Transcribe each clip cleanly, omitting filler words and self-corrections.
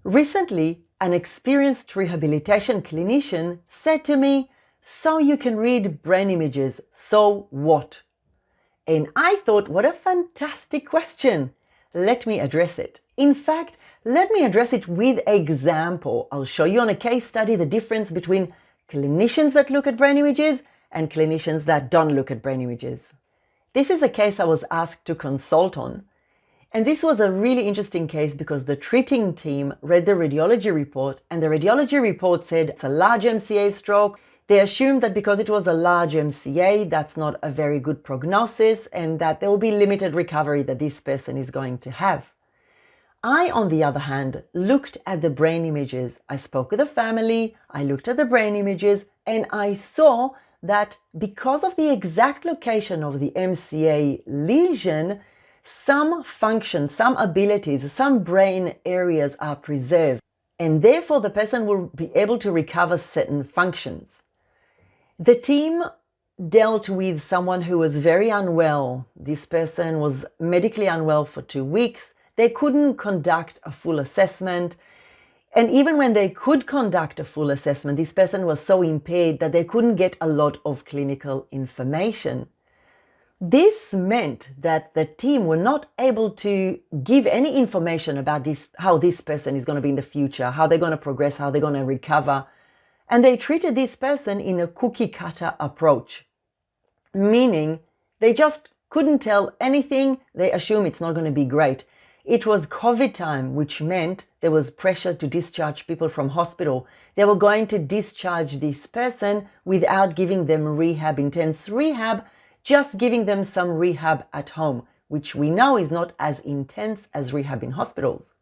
Recently, an experienced rehabilitation clinician said to me, "So you can read brain images, so what?" And I thought, what a fantastic question. Let me address it. In fact, let me address it with example. I'll show you on a case study the difference between clinicians that look at brain images and clinicians that don't look at brain images. This is a case I was asked to consult on. And this was a really interesting case because the treating team read the radiology report, and the radiology report said it's a large MCA stroke. They assumed that because it was a large MCA, that's not a very good prognosis and that there will be limited recovery that this person is going to have. I, on the other hand, looked at the brain images. I spoke with the family, I looked at the brain images, and I saw that because of the exact location of the MCA lesion, some functions, some abilities, some brain areas are preserved, and therefore the person will be able to recover certain functions. The team dealt with someone who was very unwell. This person was medically unwell for 2 weeks. They couldn't conduct a full assessment. And even when they could conduct a full assessment, this person was so impaired that they couldn't get a lot of clinical information. This meant that the team were not able to give any information about how this person is going to be in the future, how they're going to progress, how they're going to recover. And they treated this person in a cookie cutter approach, meaning they just couldn't tell anything. They assume it's not going to be great. It was COVID time, which meant there was pressure to discharge people from hospital. They were going to discharge this person without giving them rehab, intense rehab, just giving them some rehab at home, which we know is not as intense as rehab in hospitals.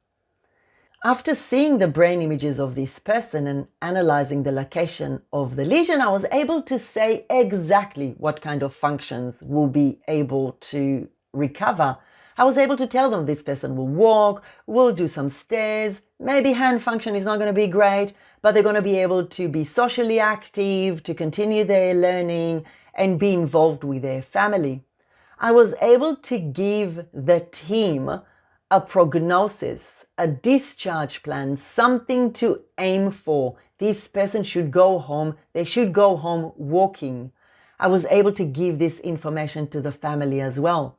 After seeing the brain images of this person and analyzing the location of the lesion, I was able to say exactly what kind of functions will be able to recover. I was able to tell them this person will walk, will do some stairs, maybe hand function is not going to be great, but they're going to be able to be socially active, to continue their learning and be involved with their family. I was able to give the team a prognosis, a discharge plan, something to aim for. This person should go home. They should go home walking. I was able to give this information to the family as well.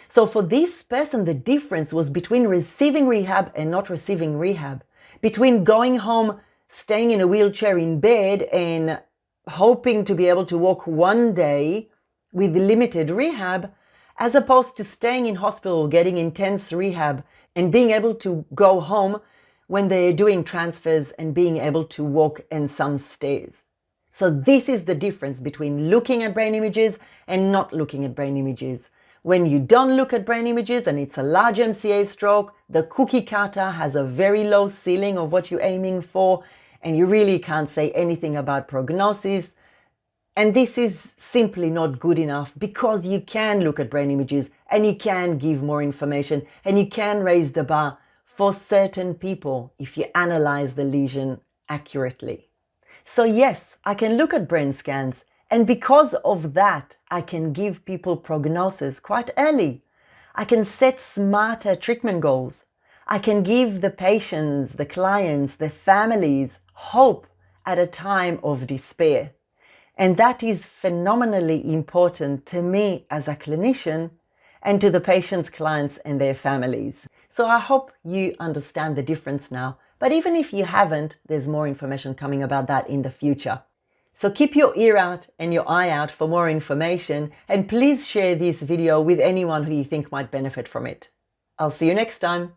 So for this person, the difference was between receiving rehab and not receiving rehab, between going home, staying in a wheelchair in bed and hoping to be able to walk one day with limited rehab, as opposed to staying in hospital, getting intense rehab and being able to go home when they're doing transfers and being able to walk and some stairs. So this is the difference between looking at brain images and not looking at brain images. When you don't look at brain images and it's a large MCA stroke, the cookie cutter has a very low ceiling of what you're aiming for, and you really can't say anything about prognosis. And this is simply not good enough, because you can look at brain images and you can give more information and you can raise the bar for certain people if you analyze the lesion accurately. So yes, I can look at brain scans, and because of that, I can give people prognosis quite early. I can set smarter treatment goals. I can give the patients, the clients, the families hope at a time of despair. And that is phenomenally important to me as a clinician and to the patients, clients, and their families. So I hope you understand the difference now. But even if you haven't, there's more information coming about that in the future. So keep your ear out and your eye out for more information, and please share this video with anyone who you think might benefit from it. I'll see you next time.